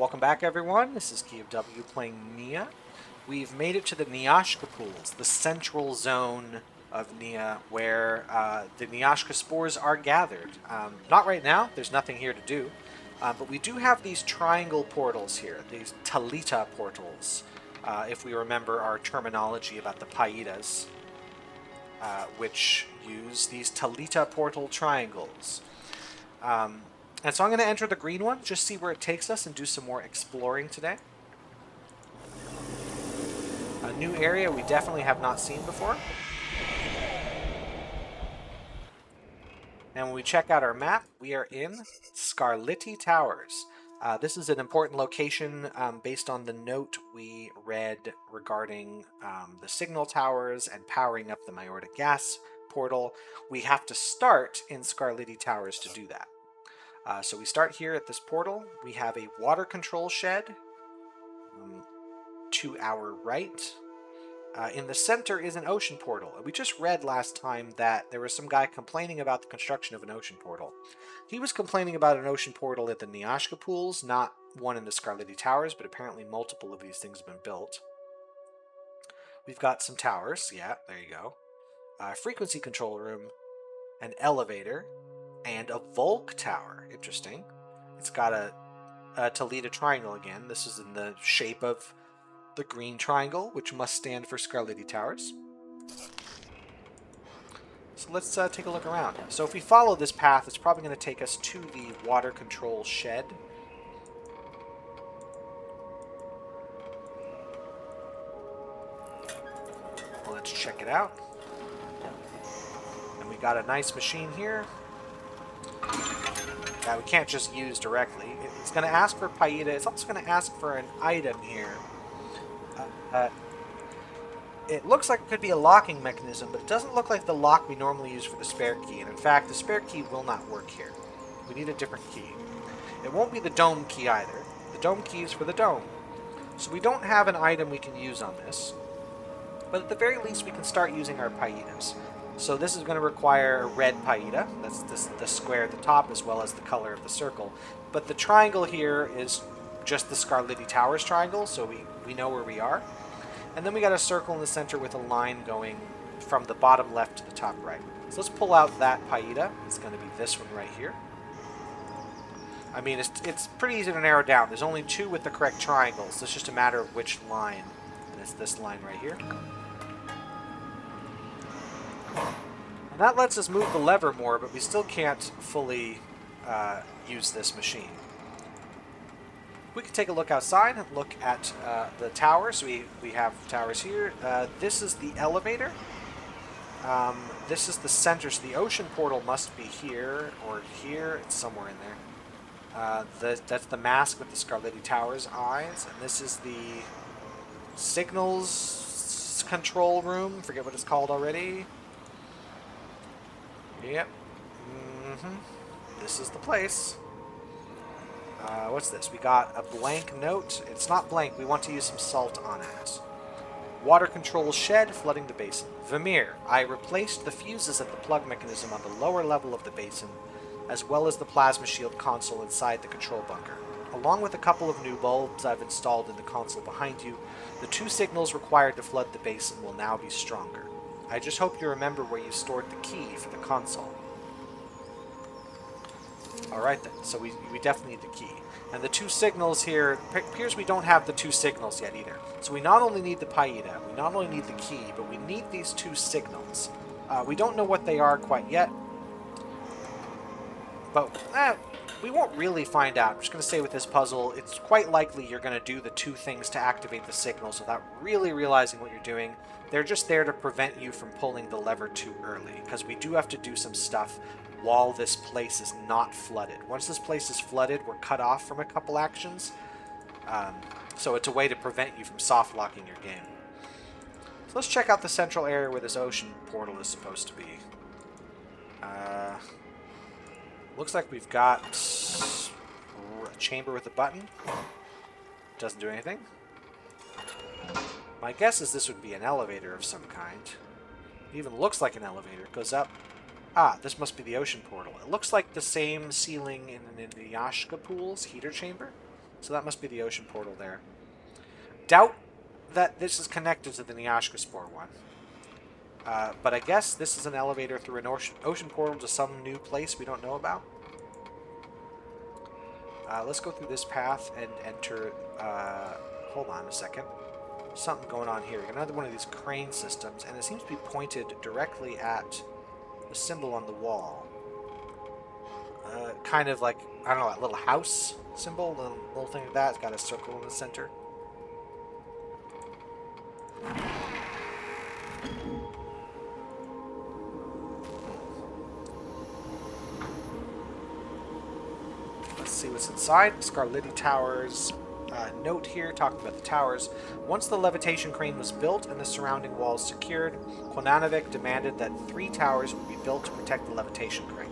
Welcome back, everyone. This is Key of W playing Neyyah. We've made it to the Neyyah pools, the central zone of Neyyah, where the Neyyah spores are gathered. Not right now. There's nothing here to do. But we do have these triangle portals here, these Talita portals, if we remember our terminology about the Paidas, which use these Talita portal triangles. And so I'm going to enter the green one, just see where it takes us and do some more exploring today. A new area we definitely have not seen before. And when we check out our map, we are in Skarliti Towers. This is an important location based on the note we read regarding the signal towers and powering up the Majorda gas portal. We have to start in Skarliti Towers to do that. So we start here at this portal. We have a water control shed to our right. In the center is an ocean portal. We just read last time that there was some guy complaining about the construction of an ocean portal. He was complaining about an ocean portal at the Neyyah pools, not one in the Skarliti Towers, but apparently multiple of these things have been built. We've got some towers. Yeah, there you go. Frequency control room, an elevator, and a Volk tower. Interesting. It's got a Talita triangle again. This is in the shape of the green triangle, which must stand for Skarliti Towers. So let's take a look around. So if we follow this path, it's probably going to take us to the water control shed. Well, let's check it out. And we got a nice machine here that we can't just use directly. It's going to ask for Paida. It's also going to ask for an item here. It looks like it could be a locking mechanism, but it doesn't look like the lock we normally use for the spare key. And in fact, the spare key will not work here. We need a different key. It won't be the dome key either. The dome key is for the dome. So we don't have an item we can use on this. But at the very least, we can start using our Paidas. So this is going to require a red Paida. That's the square at the top, as well as the color of the circle. But the triangle here is just the Skarliti Towers triangle, so we know where we are. And then we got a circle in the center with a line going from the bottom left to the top right. So let's pull out that Paida. It's going to be this one right here. I mean, it's pretty easy to narrow down. There's only two with the correct triangles. So it's just a matter of which line. And it's this line right here. And that lets us move the lever more, but we still can't fully use this machine. We can take a look outside and look at the towers. We have towers here. This is the elevator. This is the center. So the ocean portal must be here or here. It's somewhere in there. That's the mask with the Skarliti Towers eyes. And this is the signals control room. Forget what it's called already. Yep. This is the place. What's this? We got a blank note. It's not blank. We want to use some salt on it. Water control shed flooding the basin. Vermeer. I replaced the fuses at the plug mechanism on the lower level of the basin, as well as the plasma shield console inside the control bunker. Along with a couple of new bulbs I've installed in the console behind you, the two signals required to flood the basin will now be stronger. I just hope you remember where you stored the key for the console. Alright then, so we definitely need the key. And the two signals here, it appears we don't have the two signals yet either. So we not only need the Paida, we not only need the key, but we need these two signals. We don't know what they are quite yet. But we won't really find out. I'm just going to say with this puzzle, it's quite likely you're going to do the two things to activate the signals without really realizing what you're doing. They're just there to prevent you from pulling the lever too early, because we do have to do some stuff while this place is not flooded. Once this place is flooded, we're cut off from a couple actions. So it's a way to prevent you from soft locking your game. So let's check out the central area where this ocean portal is supposed to be. Looks like we've got a chamber with a button. Doesn't do anything. My guess is this would be an elevator of some kind. It even looks like an elevator. It goes up. Ah, this must be the ocean portal. It looks like the same ceiling in the Neyyah pools heater chamber. So that must be the ocean portal there. Doubt that this is connected to the Nyashkaspor one. But I guess this is an elevator through an ocean portal to some new place we don't know about. Let's go through this path and enter... hold on a second. Something going on here. Another one of these crane systems, and it seems to be pointed directly at the symbol on the wall. Kind of like, I don't know, that little house symbol, little thing like that. It's got a circle in the center. Let's see what's inside. Skarliti Towers. Note here, talking about the towers. Once the levitation crane was built and the surrounding walls secured, Konanovic demanded that 3 towers would be built to protect the levitation crane.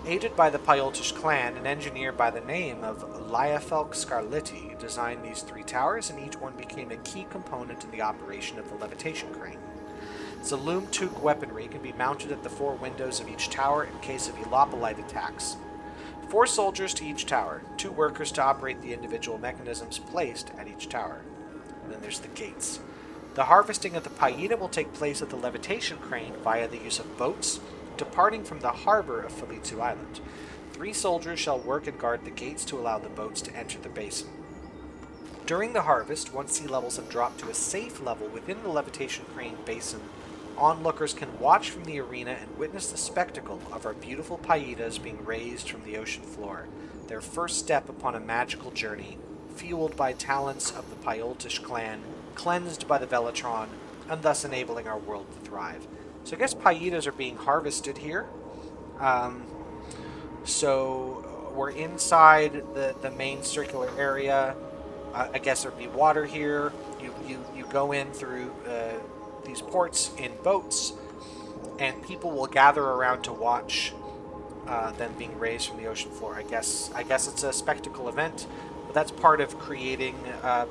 Aided by the Payoltish clan, an engineer by the name of Liafelk Skarliti designed these 3 towers, and each one became a key component in the operation of the levitation crane. Zalum Tuk weaponry can be mounted at the 4 windows of each tower in case of Elopolite attacks. 4 soldiers to each tower, 2 workers to operate the individual mechanisms placed at each tower. And then there's the gates. The harvesting of the Paida will take place at the levitation crane via the use of boats, departing from the harbor of Felitu Island. 3 soldiers shall work and guard the gates to allow the boats to enter the basin. During the harvest, once sea levels have dropped to a safe level within the levitation crane basin, onlookers can watch from the arena and witness the spectacle of our beautiful Paidas being raised from the ocean floor, their first step upon a magical journey, fueled by talents of the Payoltish clan, cleansed by the Velatron, and thus enabling our world to thrive. So I guess Paidas are being harvested here. So we're inside the main circular area. I guess there'd be water here. You go in through these ports in boats, and people will gather around to watch them being raised from the ocean floor. I guess it's a spectacle event, but that's part of creating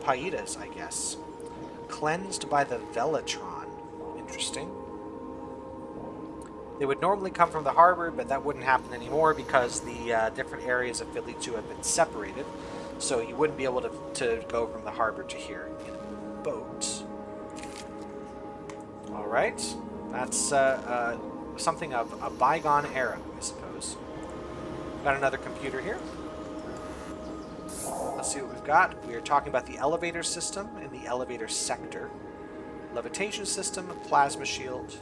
Paidas, I guess. Cleansed by the Velatron. Interesting. They would normally come from the harbor, but that wouldn't happen anymore because the different areas of Felitu have been separated. So you wouldn't be able to go from the harbor to here in a boat. Alright. That's something of a bygone era, I suppose. Got another computer here. Let's see what we've got. We are talking about the elevator system and the elevator sector. Levitation system, plasma shield.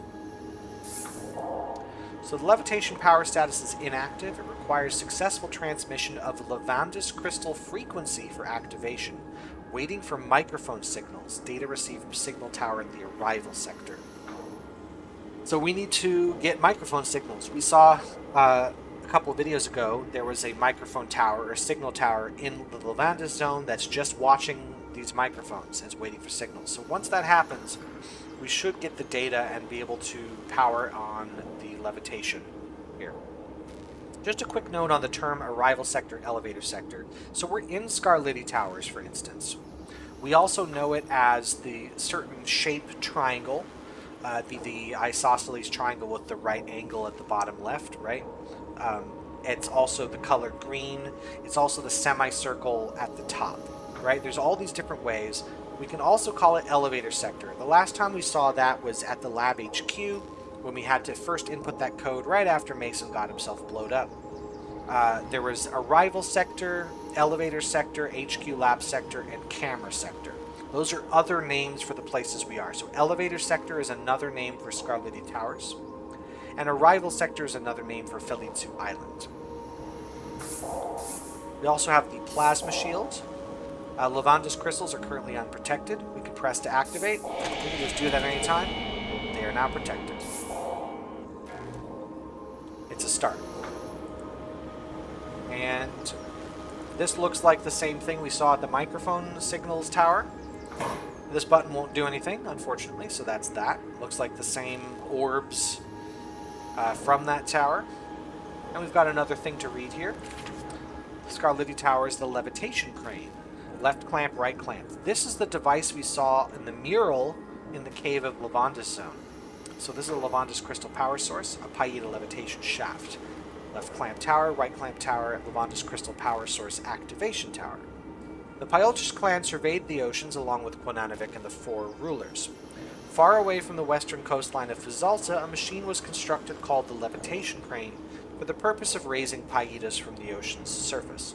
So the levitation power status is inactive. It requires successful transmission of Lavandis crystal frequency for activation. Waiting for microphone signals. Data received from signal tower in the arrival sector. So we need to get microphone signals. We saw a couple of videos ago there was a microphone tower or signal tower in the Lavandis zone that's just watching these microphones and is waiting for signals. So once that happens, we should get the data and be able to power on the levitation here. Just a quick note on the term arrival sector, elevator sector. So we're in Skarliti Towers, for instance. We also know it as the certain shape triangle, the isosceles triangle with the right angle at the bottom left, right? It's also the color green. It's also the semicircle at the top, right? There's all these different ways. We can also call it elevator sector. The last time we saw that was at the Lab HQ, when we had to first input that code right after Mason got himself blowed up. There was arrival sector, elevator sector, HQ lab sector, and camera sector. Those are other names for the places we are. So elevator sector is another name for Skarliti Towers, and arrival sector is another name for Felitu Island. We also have the plasma shield. Lavandis crystals are currently unprotected. We can press to activate. We can just do that anytime. They are now protected. It's a start. And this looks like the same thing we saw at the microphone signals tower. This button won't do anything, unfortunately, so that's that. Looks like the same orbs from that tower. And we've got another thing to read here. Skarliti Towers, the levitation crane. Left clamp, right clamp. This is the device we saw in the mural in the cave of Lavandis zone. So this is a Lavandis crystal power source, a Paida levitation shaft. Left clamp tower, right clamp tower, Lavandis crystal power source activation tower. The Paiolchis clan surveyed the oceans along with Quananovic and the four rulers. Far away from the western coastline of Fizalta, a machine was constructed called the levitation crane for the purpose of raising Paidas from the ocean's surface.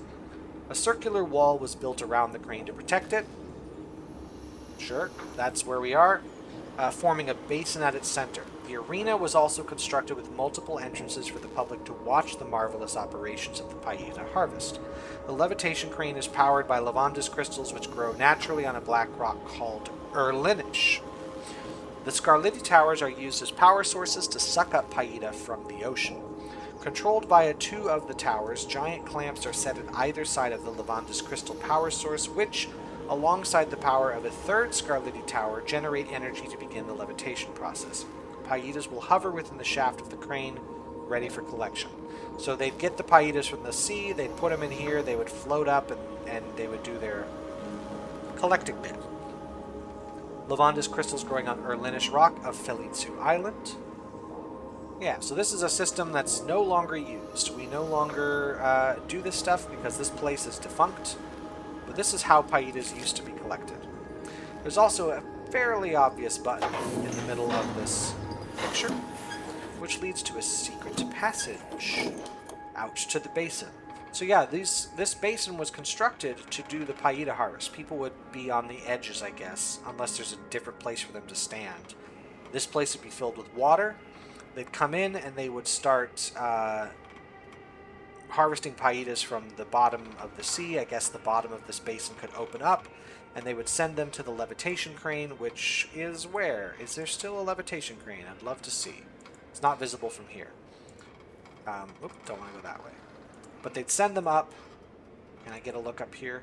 A circular wall was built around the crane to protect it. Sure, that's where we are, forming a basin at its center. The arena was also constructed with multiple entrances for the public to watch the marvelous operations of the Paida harvest. The levitation crane is powered by lavandus crystals which grow naturally on a black rock called Erlinish. The Skarliti Towers are used as power sources to suck up Paida from the ocean. Controlled via two of the towers, giant clamps are set at either side of the lavandus crystal power source, which, alongside the power of a third Skarliti Tower, generate energy to begin the levitation process. Paidas will hover within the shaft of the crane, ready for collection. So they'd get the Paidas from the sea, they'd put them in here, they would float up, and they would do their collecting bit. Lavandus crystals growing on Erlinish rock of Felitsu Island. Yeah, so this is a system that's no longer used. We no longer do this stuff because this place is defunct. But this is how Paidas used to be collected. There's also a fairly obvious button in the middle of this picture, which leads to a secret passage out to the basin. So yeah, this basin was constructed to do the Paida harvest. People would be on the edges, I guess, unless there's a different place for them to stand. This place would be filled with water. They'd come in and they would start harvesting Paidas from the bottom of the sea. I guess the bottom of this basin could open up, and they would send them to the levitation crane, which is where? Is there still a levitation crane? I'd love to see. It's not visible from here. Don't want to go that way. But they'd send them up. Can I get a look up here?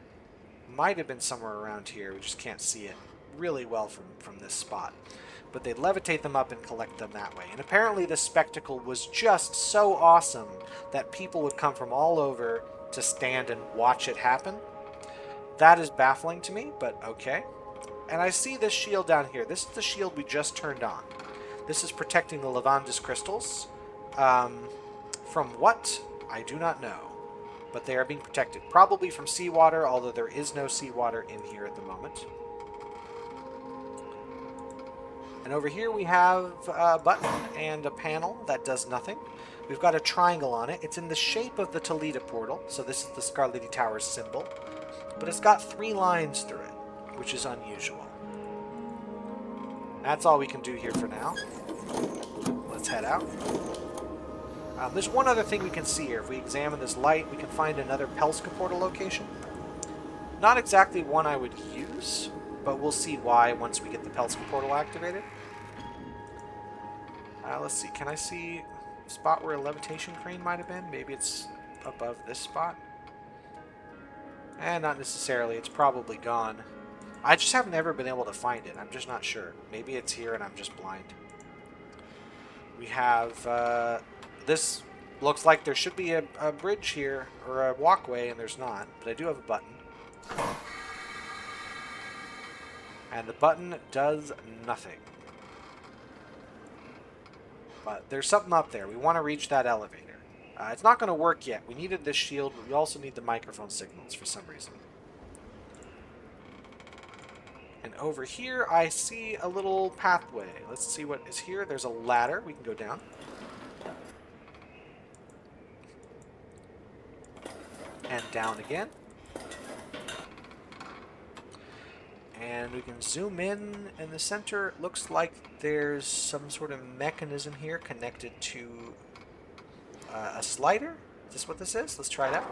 Might have been somewhere around here. We just can't see it really well from this spot. But they'd levitate them up and collect them that way. And apparently this spectacle was just so awesome that people would come from all over to stand and watch it happen. That is baffling to me, but okay. And I see this shield down here. This is the shield we just turned on. This is protecting the lavandus crystals. From what? I do not know. But they are being protected. Probably from seawater, although there is no seawater in here at the moment. And over here we have a button and a panel that does nothing. We've got a triangle on it. It's in the shape of the Toledo portal, so this is the Skarliti Towers symbol. But it's got 3 lines through it, which is unusual. That's all we can do here for now. Let's head out. There's one other thing we can see here. If we examine this light, we can find another Pelska portal location. Not exactly one I would use, but we'll see why once we get the Pelska portal activated. Let's see. Can I see a spot where a levitation crane might have been? Maybe it's above this spot? Not necessarily. It's probably gone. I just haven't ever been able to find it. I'm just not sure. Maybe it's here and I'm just blind. We have... this looks like there should be a bridge here, or a walkway, and there's not. But I do have a button. And the button does nothing. But there's something up there. We want to reach that elevator. It's not going to work yet. We needed this shield, but we also need the microphone signals for some reason. And over here, I see a little pathway. Let's see what is here. There's a ladder. We can go down. And down again. And we can zoom in the center. It looks like there's some sort of mechanism here connected to a slider. Is this what this is? Let's try it out.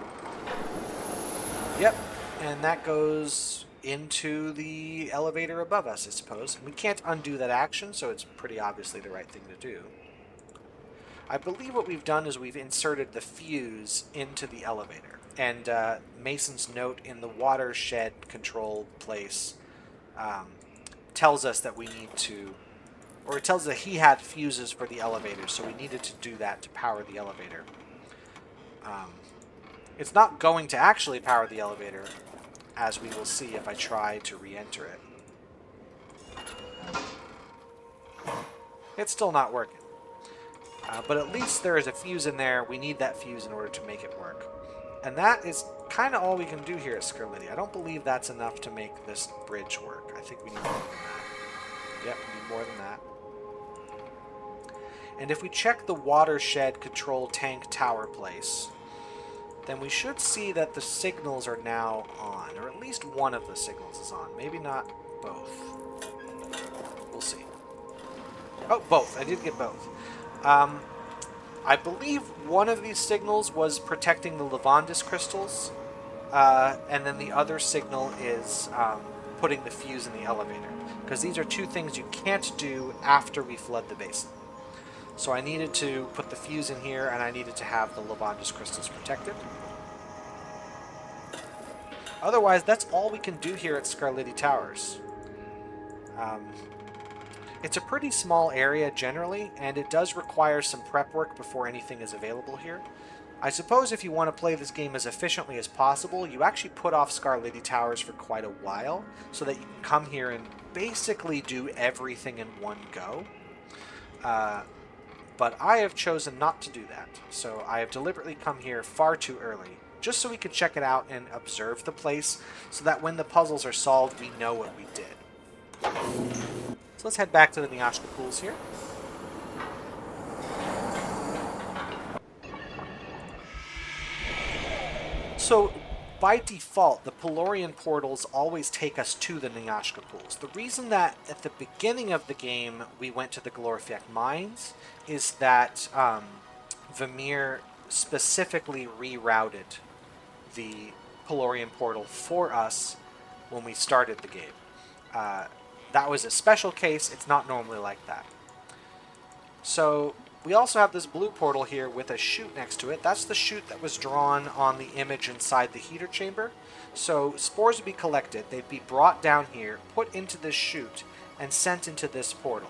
Yep. And that goes into the elevator above us, I suppose. We can't undo that action, so it's pretty obviously the right thing to do. I believe what we've done is we've inserted the fuse into the elevator. And Mason's note in the watershed control place tells us that we need to, or it tells us that he had fuses for the elevator, so we needed to do that to power the elevator. It's not going to actually power the elevator, as we will see if I try to re-enter it. It's still not working. But at least there is a fuse in there. We need that fuse in order to make it work. And that is kind of all we can do here at Skarliti. I don't believe that's enough to make this bridge work. I think we need more than that. Yep, we need more than that. And if we check the watershed control tank tower place, then we should see that the signals are now on, or at least one of the signals is on. Maybe not both. We'll see. Oh, both. I did get both. I believe one of these signals was protecting the Lavandis crystals, and then the other signal is putting the fuse in the elevator, because these are two things you can't do after we flood the basin. So I needed to put the fuse in here, and I needed to have the Lavandis crystals protected. Otherwise, that's all we can do here at Skarliti Towers. It's a pretty small area generally, and it does require some prep work before anything is available here. I suppose if you want to play this game as efficiently as possible, you actually put off Skarliti Towers for quite a while, so that you can come here and basically do everything in one go. But I have chosen not to do that, so I have deliberately come here far too early, just so we can check it out and observe the place, so that when the puzzles are solved, we know what we did. So let's head back to the Neyyah pools here. So, by default, the Pelorian portals always take us to the Neyyah pools. The reason that at the beginning of the game we went to the Glorifiak mines is that Vamir specifically rerouted the Pelorian portal for us when we started the game. That was a special case. It's not normally like that. So we also have this blue portal here with a chute next to it. That's the chute that was drawn on the image inside the heater chamber. So spores would be collected. They'd be brought down here, put into this chute, and sent into this portal.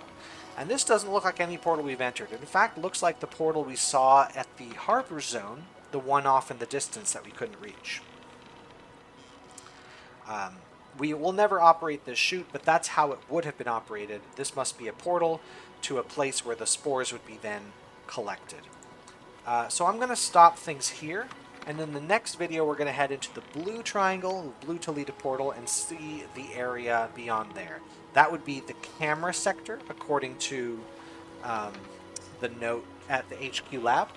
And this doesn't look like any portal we've entered. It in fact looks like the portal we saw at the harbor zone, the one off in the distance that we couldn't reach. We will never operate this chute, but that's how it would have been operated. This must be a portal to a place where the spores would be then collected. So I'm going to stop things here, and in the next video we're going to head into the blue triangle, the blue Toledo portal, and see the area beyond there. That would be the camera sector, according to the note at the HQ lab.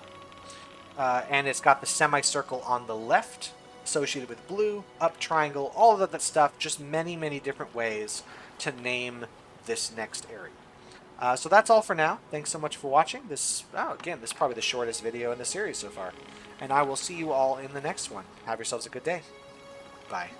And it's got the semicircle on the left, associated with blue, up triangle, all of that stuff, just many, many different ways to name this next area. So that's all for now. Thanks so much for watching. Again, this is probably the shortest video in the series so far. And I will see you all in the next one. Have yourselves a good day. Bye.